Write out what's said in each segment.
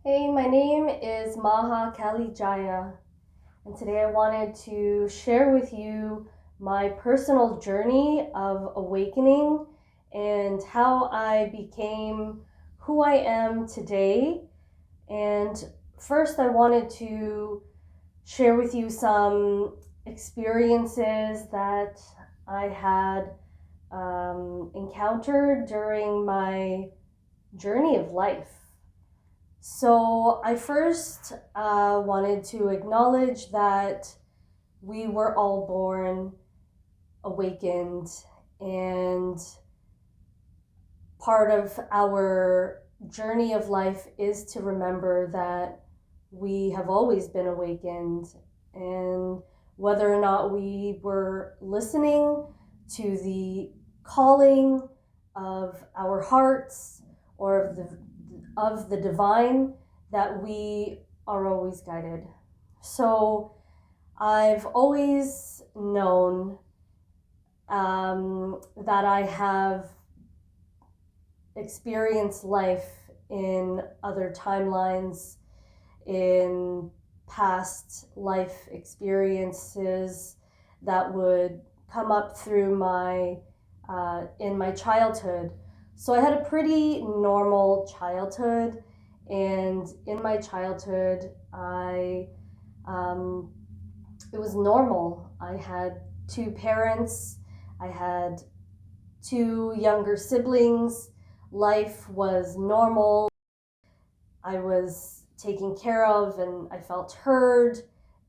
Hey, my name is Maha Kalijaya, and today I wanted to share with you my personal journey of awakening and how I became who I am today. And first, I wanted to share with you some experiences that I had encountered during my journey of life. So I first wanted to acknowledge that we were all born awakened, and part of our journey of life is to remember that we have always been awakened, and whether or not we were listening to the calling of our hearts or of the divine, that we are always guided. So I've always known that I have experienced life in other timelines, in past life experiences that would come up through in my childhood. So I had a pretty normal childhood, and in my childhood, it was normal. I had two parents, I had two younger siblings. Life was normal. I was taken care of, and I felt heard,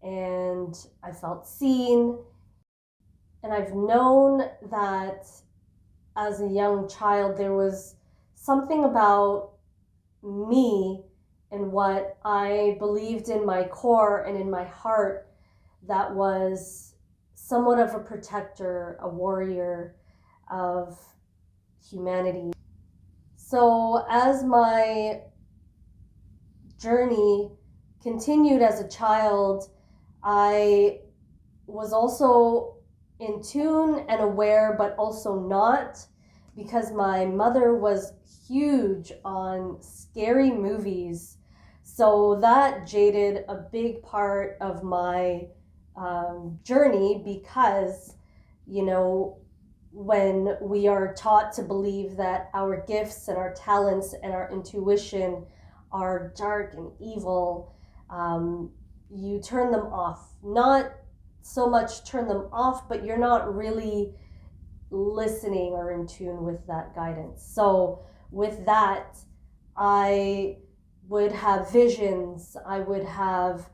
and I felt seen. And I've known that as a young child, there was something about me and what I believed in my core and in my heart that was somewhat of a protector, a warrior of humanity. So as my journey continued as a child, I was also in tune and aware, but also not, because my mother was huge on scary movies. So that jaded a big part of my journey, because, when we are taught to believe that our gifts and our talents and our intuition are dark and evil, you turn them off. Not so much turn them off, but you're not really listening or in tune with that guidance. So with that, I would have visions, I would have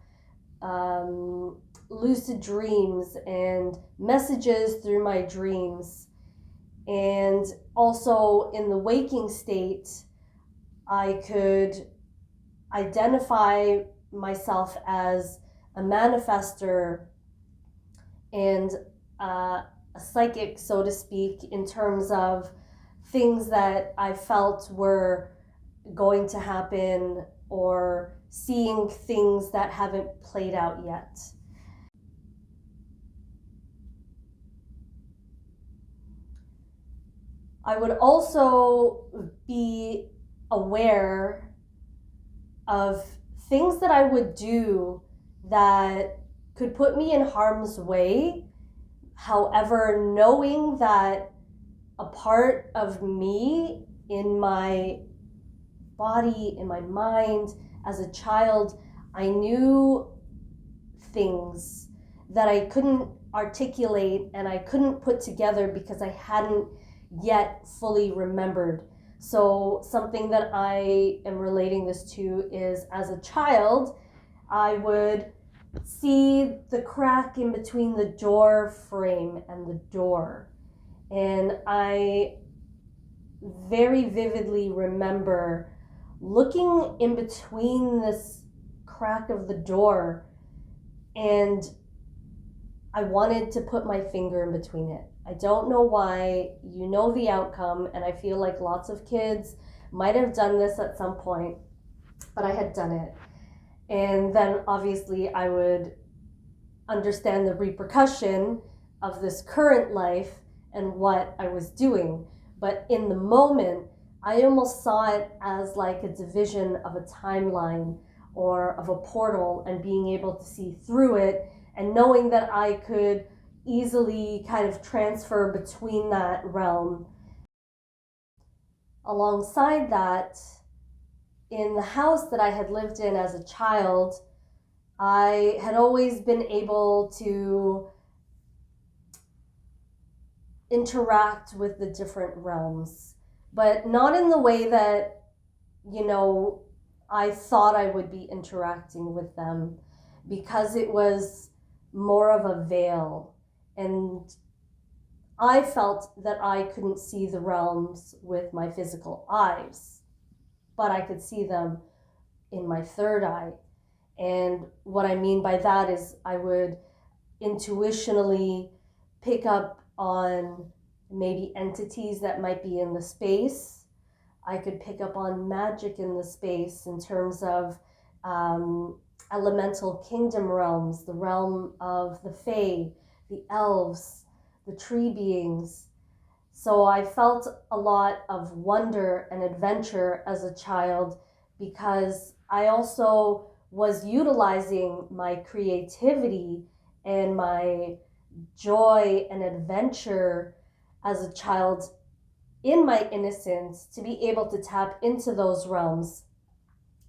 lucid dreams and messages through my dreams. And also in the waking state, I could identify myself as a manifester and a psychic, so to speak, in terms of things that I felt were going to happen, or seeing things that haven't played out yet. I would also be aware of things that I would do that could put me in harm's way. However, knowing that a part of me, in my body, in my mind, as a child, I knew things that I couldn't articulate and I couldn't put together because I hadn't yet fully remembered. So something that I am relating this to is, as a child, I would see the crack in between the door frame and the door. And I very vividly remember looking in between this crack of the door, and I wanted to put my finger in between it. I don't know why. You know the outcome, and I feel like lots of kids might have done this at some point, but I had done it. And then obviously I would understand the repercussion of this current life and what I was doing. But in the moment, I almost saw it as like a division of a timeline or of a portal, and being able to see through it and knowing that I could easily kind of transfer between that realm. Alongside that, in the house that I had lived in as a child, I had always been able to interact with the different realms, but not in the way that, I thought I would be interacting with them, because it was more of a veil. And I felt that I couldn't see the realms with my physical eyes, but I could see them in my third eye. And what I mean by that is I would intuitionally pick up on maybe entities that might be in the space. I could pick up on magic in the space in terms of elemental kingdom realms, the realm of the fae, the elves, the tree beings. So I felt a lot of wonder and adventure as a child, because I also was utilizing my creativity and my joy and adventure as a child in my innocence to be able to tap into those realms.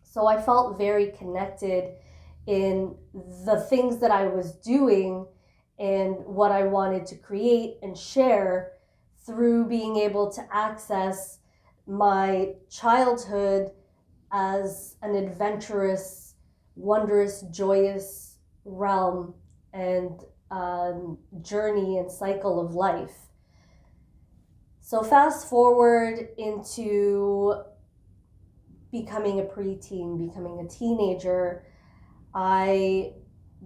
So I felt very connected in the things that I was doing and what I wanted to create and share through being able to access my childhood as an adventurous, wondrous, joyous realm and journey and cycle of life. So fast forward into becoming a preteen, becoming a teenager,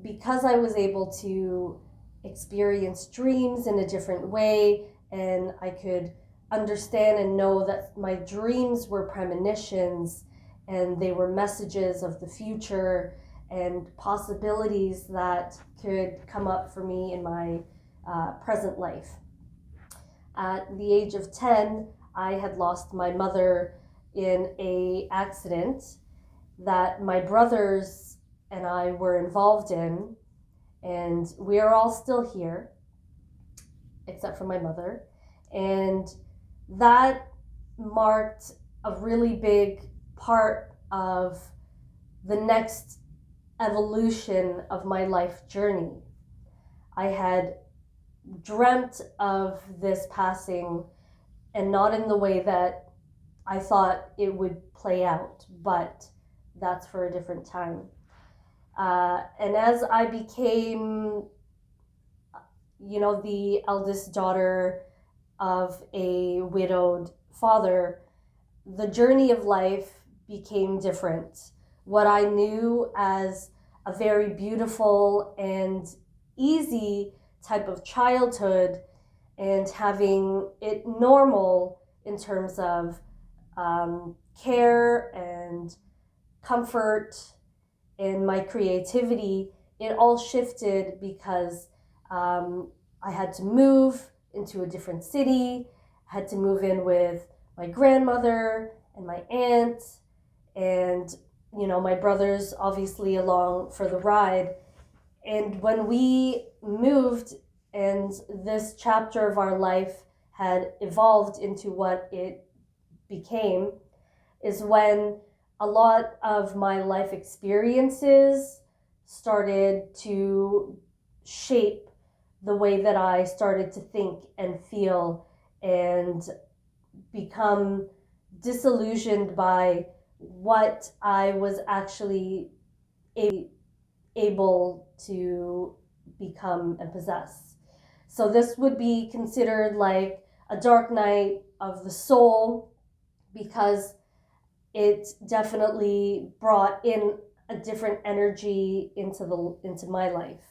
because I was able to experience dreams in a different way, and I could understand and know that my dreams were premonitions and they were messages of the future and possibilities that could come up for me in my present life. At the age of 10, I had lost my mother in an accident that my brothers and I were involved in, and we are all still here, except for my mother. And that marked a really big part of the next evolution of my life journey. I had dreamt of this passing, and not in the way that I thought it would play out, but that's for a different time. And as I became, the eldest daughter of a widowed father, the journey of life became different. What I knew as a very beautiful and easy type of childhood, and having it normal in terms of care and comfort and my creativity, it all shifted because I had to move into a different city, had to move in with my grandmother and my aunt, and my brothers obviously along for the ride. And when we moved and this chapter of our life had evolved into what it became, is when a lot of my life experiences started to shape the way that I started to think and feel, and become disillusioned by what I was actually able to become and possess. So this would be considered like a dark night of the soul, because it definitely brought in a different energy into my life.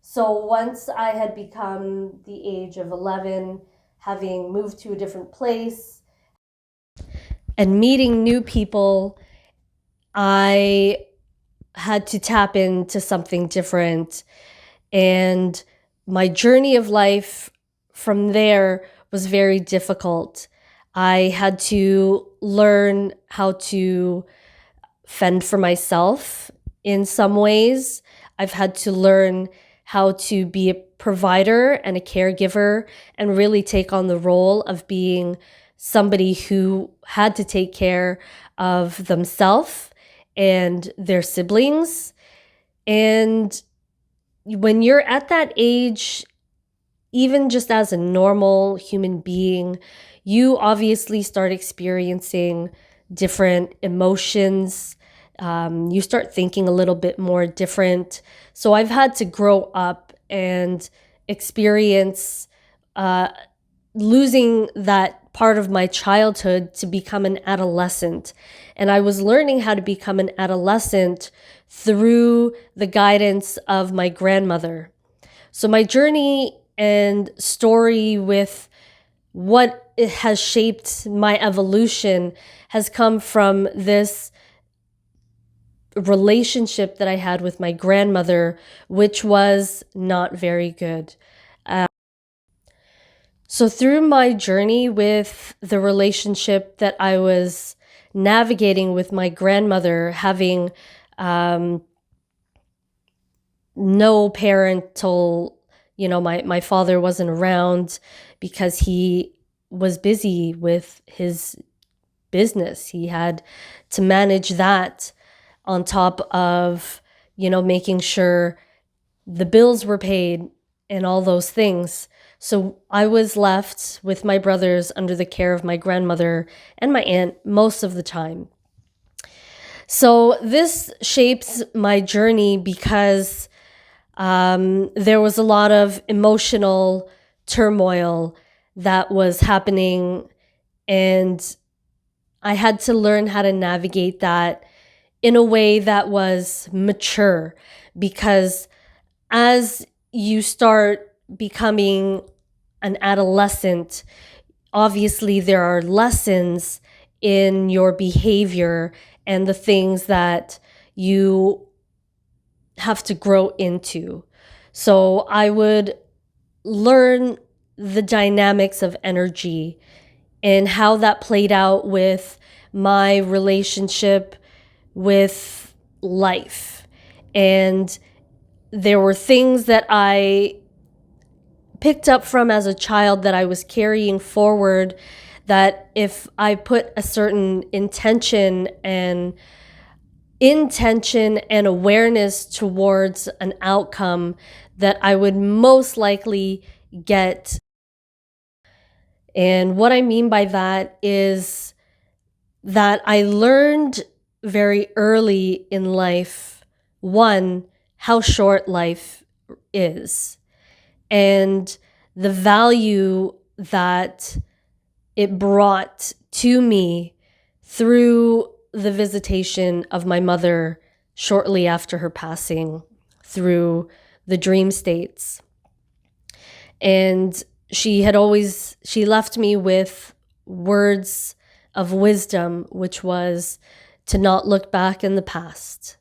So once I had become the age of 11, having moved to a different place and meeting new people, I had to tap into something different. And my journey of life from there was very difficult. I had to learn how to fend for myself in some ways. I've had to learn how to be a provider and a caregiver and really take on the role of being somebody who had to take care of themselves and their siblings. And when you're at that age, even just as a normal human being, you obviously start experiencing different emotions. You start thinking a little bit more different. So I've had to grow up and experience losing that part of my childhood to become an adolescent. And I was learning how to become an adolescent through the guidance of my grandmother. So my journey and story with what it has shaped my evolution has come from this relationship that I had with my grandmother, which was not very good. So through my journey with the relationship that I was navigating with my grandmother, having no parental, my father wasn't around because he was busy with his business. He had to manage that on top of, making sure the bills were paid and all those things. So I was left with my brothers under the care of my grandmother and my aunt most of the time. So this shapes my journey because there was a lot of emotional turmoil that was happening, and I had to learn how to navigate that in a way that was mature, because as you start becoming an adolescent, obviously there are lessons in your behavior and the things that you have to grow into. So I would learn the dynamics of energy and how that played out with my relationship with life. And there were things that I picked up from as a child that I was carrying forward, that if I put a certain intention and awareness towards an outcome, that I would most likely get. And what I mean by that is that I learned very early in life, one, how short life is, and the value that it brought to me through the visitation of my mother shortly after her passing, through the dream states. And she left me with words of wisdom, which was to not look back in the past.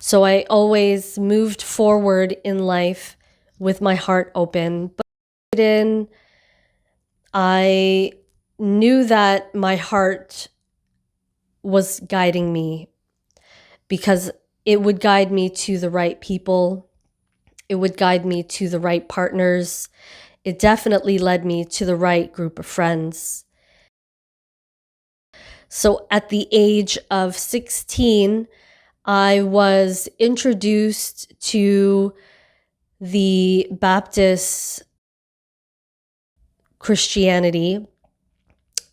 So I always moved forward in life with my heart open. But I knew that my heart was guiding me, because it would guide me to the right people. It would guide me to the right partners. It definitely led me to the right group of friends. So at the age of 16, I was introduced to the Baptist Christianity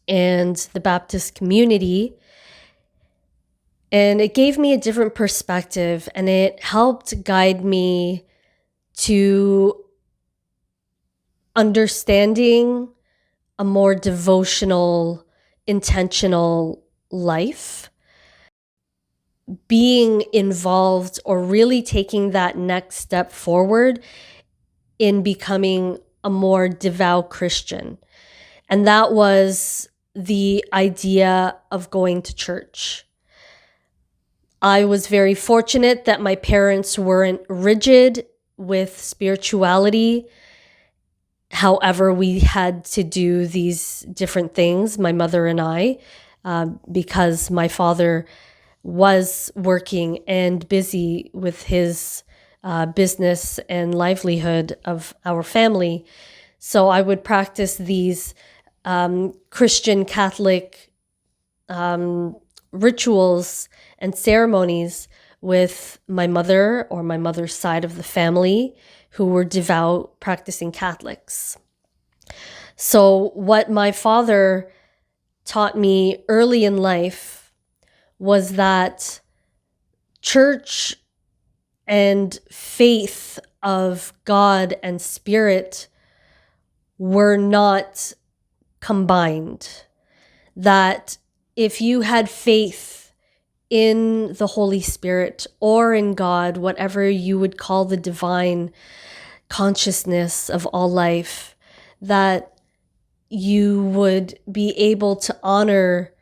and the Baptist community. And it gave me a different perspective, and it helped guide me to understanding a more devotional, intentional life. Being involved, or really taking that next step forward in becoming a more devout Christian. And that was the idea of going to church. I was very fortunate that my parents weren't rigid with spirituality. However, we had to do these different things, my mother and I, because my father was working and busy with his business and livelihood of our family. So I would practice these Christian Catholic rituals and ceremonies with my mother or my mother's side of the family, who were devout practicing Catholics. So what my father taught me early in life was that church and faith of God and spirit were not combined. That if you had faith in the Holy Spirit or in God, whatever you would call the divine consciousness of all life, that you would be able to honor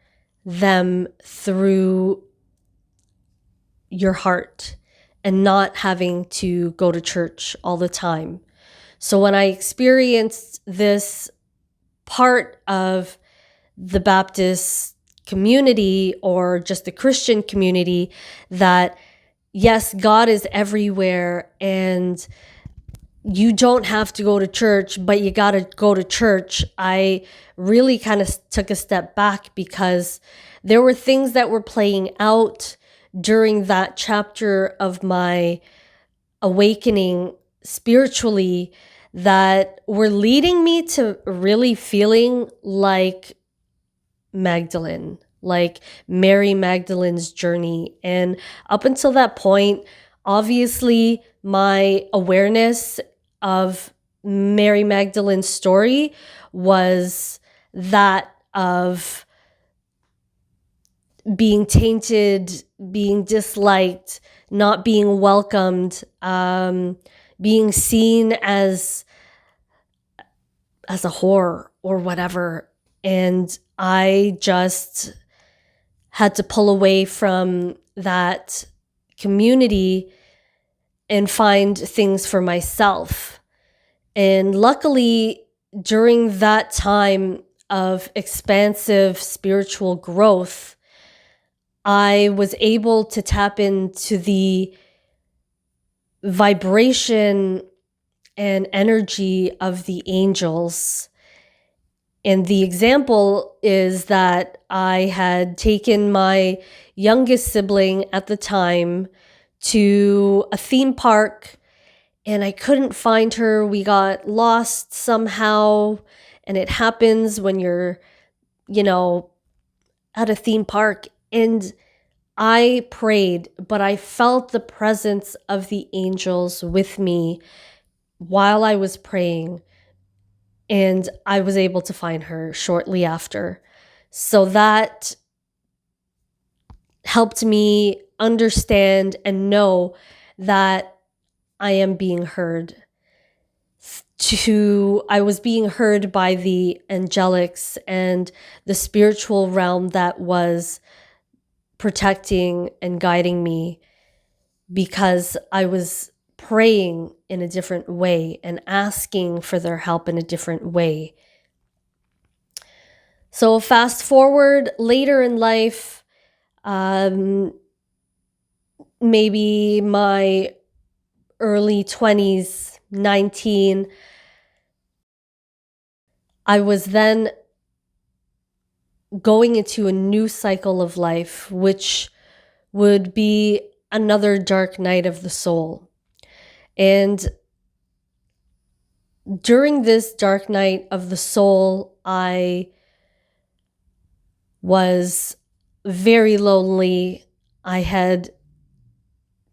them through your heart and not having to go to church all the time. So when I experienced this part of the Baptist community or just the Christian community, that yes, God is everywhere and you don't have to go to church, but you got to go to church, I really kind of took a step back, because there were things that were playing out during that chapter of my awakening spiritually that were leading me to really feeling like Magdalene, like Mary Magdalene's journey. And up until that point, obviously, my awareness of Mary Magdalene's story was that of being tainted, being disliked, not being welcomed, being seen as a whore or whatever. And I just had to pull away from that community and find things for myself. And luckily, during that time of expansive spiritual growth, I was able to tap into the vibration and energy of the angels. And the example is that I had taken my youngest sibling at the time to a theme park and I couldn't find her. We got lost somehow. And it happens when you're, at a theme park. And I prayed, but I felt the presence of the angels with me while I was praying. And I was able to find her shortly after. So that helped me understand and know that I am being heard. I was being heard by the angelics and the spiritual realm that was protecting and guiding me, because I was praying in a different way and asking for their help in a different way. So fast forward later in life, maybe my early 20s, 19, I was then going into a new cycle of life, which would be another dark night of the soul. And during this dark night of the soul, I was very lonely. I had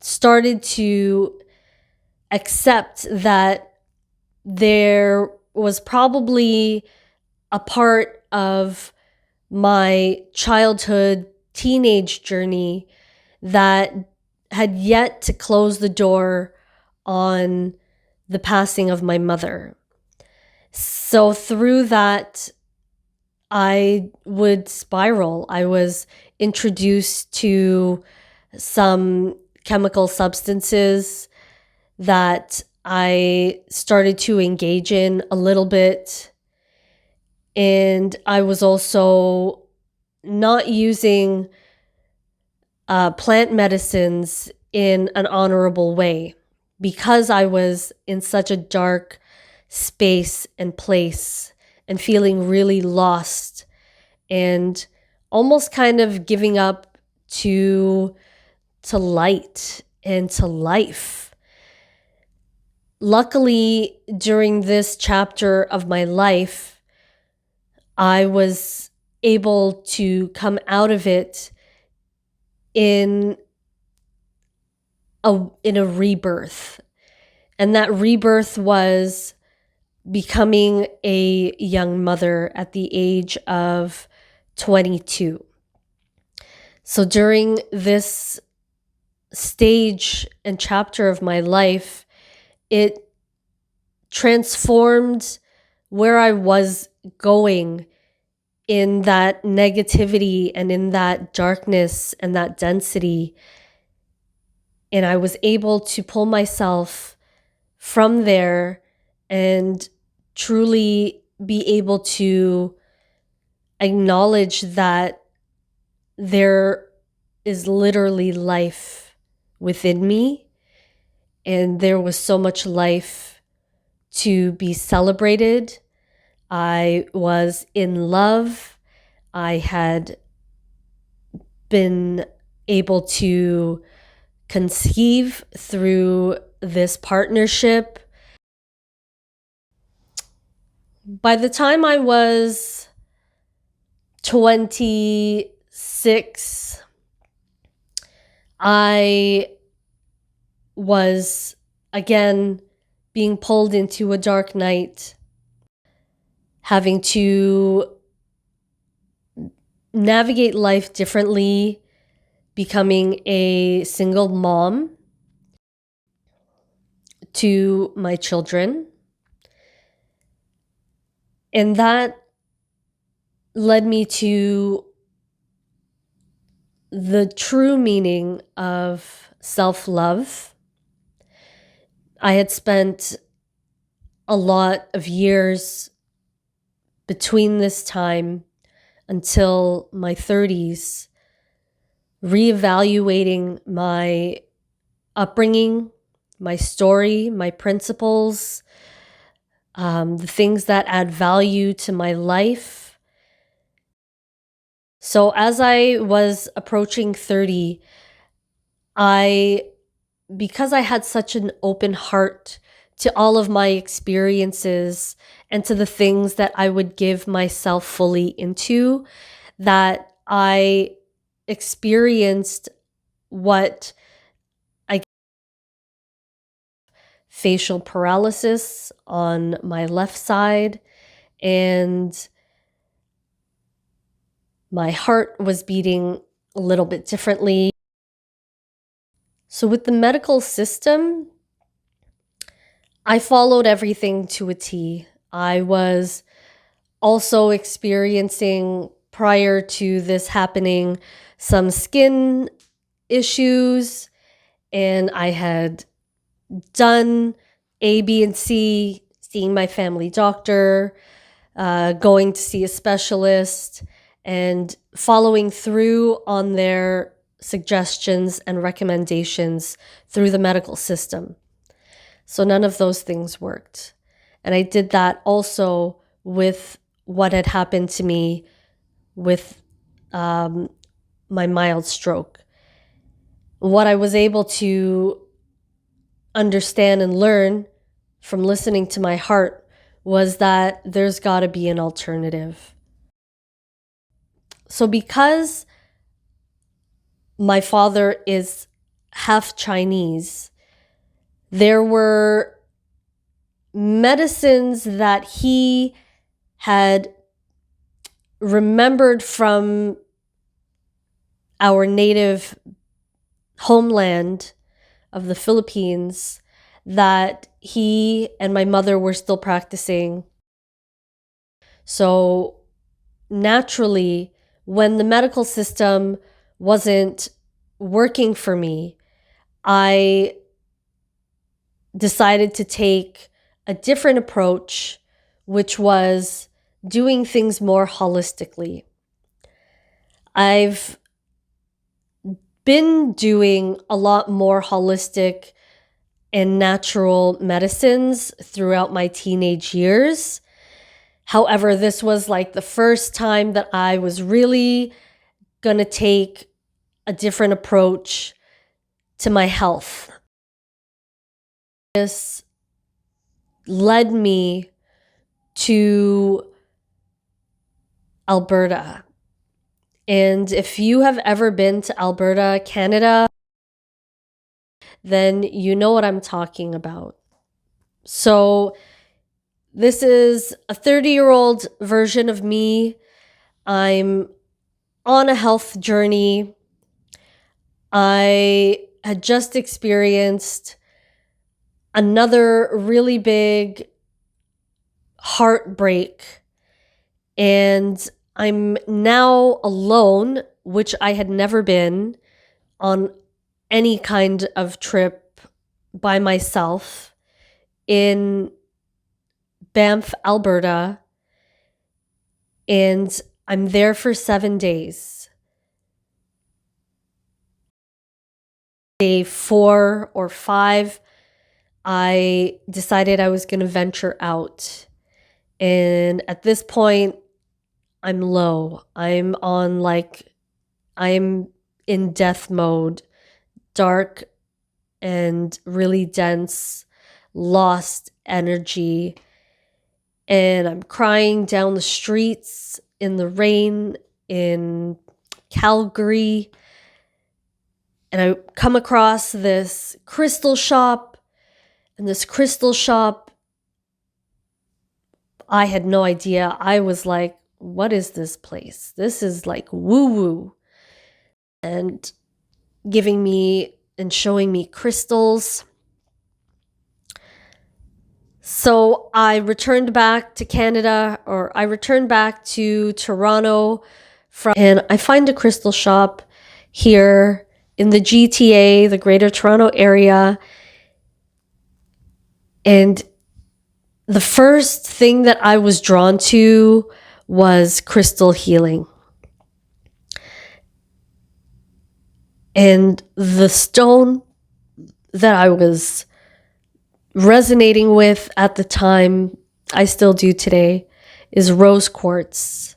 started to accept that there was probably a part of my childhood, teenage journey that had yet to close the door on the passing of my mother. So through that, I would spiral. I was introduced to some chemical substances that I started to engage in a little bit. And I was also not using plant medicines in an honorable way because I was in such a dark space and place and feeling really lost and almost kind of giving up to light and to life. Luckily, during this chapter of my life, I was able to come out of it in a rebirth. And that rebirth was becoming a young mother at the age of 22. So during this stage and chapter of my life, it transformed where I was going in that negativity and in that darkness and that density. And I was able to pull myself from there and truly be able to acknowledge that there is literally life within me. And there was so much life to be celebrated. I was in love. I had been able to conceive through this partnership. By the time I was 26, I was again being pulled into a dark night, having to navigate life differently, becoming a single mom to my children. And that led me to the true meaning of self-love. I had spent a lot of years between this time until my 30s reevaluating my upbringing, my story, my principles, the things that add value to my life. So as I was approaching 30, because I had such an open heart to all of my experiences and to the things that I would give myself fully into, that I experienced what I facial paralysis on my left side, and my heart was beating a little bit differently. So with the medical system, I followed everything to a T. I was also experiencing, prior to this happening, some skin issues, and I had done A, B, and C, seeing my family doctor, going to see a specialist, and following through on their suggestions and recommendations through the medical system. So none of those things worked. And I did that also with what had happened to me with my mild stroke. What I was able to understand and learn from listening to my heart was that there's got to be an alternative. So because my father is half Chinese, there were medicines that he had remembered from our native homeland of the Philippines that he and my mother were still practicing. So naturally, when the medical system wasn't working for me, I decided to take a different approach, which was doing things more holistically. I've been doing a lot more holistic and natural medicines throughout my teenage years. However, this was like the first time that I was really gonna take a different approach to my health. This led me to Alberta. And if you have ever been to Alberta, Canada, then you know what I'm talking about. So this is a 30-year-old version of me. I'm on a health journey. I had just experienced another really big heartbreak, and I'm now alone, which I had never been on any kind of trip by myself in Banff, Alberta, and I'm there for 7 days. Day 4 or 5, I decided I was going to venture out. And at this point, I'm low. I'm in death mode, dark and really dense, lost energy. And I'm crying down the streets in the rain in Calgary. And I come across this crystal shop. And this crystal shop, I had no idea. I was like, what is this place? This is like woo-woo. And giving me and showing me crystals. So I returned back to Canada, or I returned back to Toronto and I find a crystal shop here in the GTA, the Greater Toronto Area. And the first thing that I was drawn to was crystal healing. And the stone that I was resonating with at the time, I still do today, is rose quartz.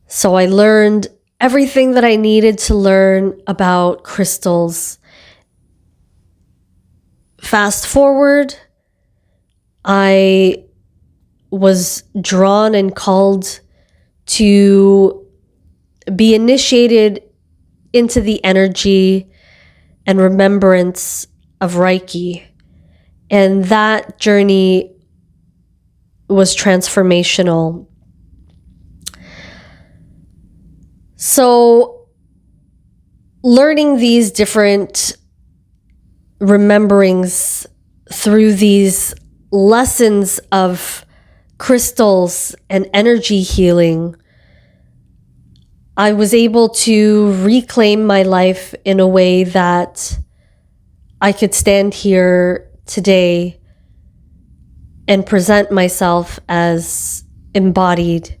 So I learned everything that I needed to learn about crystals. Fast forward, I was drawn and called to be initiated into the energy and remembrance of Reiki. And that journey was transformational. So, learning these different rememberings through these lessons of crystals and energy healing, I was able to reclaim my life in a way that I could stand here today and present myself as embodied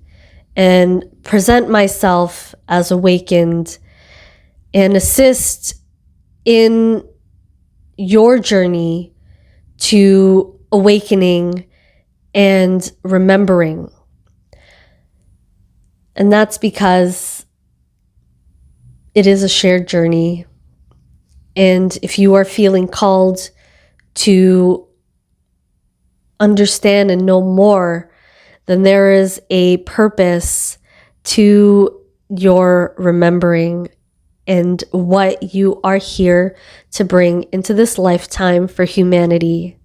and present myself as awakened and assist in your journey to awakening and remembering. And that's because it is a shared journey. And if you are feeling called to understand and know more, then there is a purpose to your remembering and what you are here to bring into this lifetime for humanity.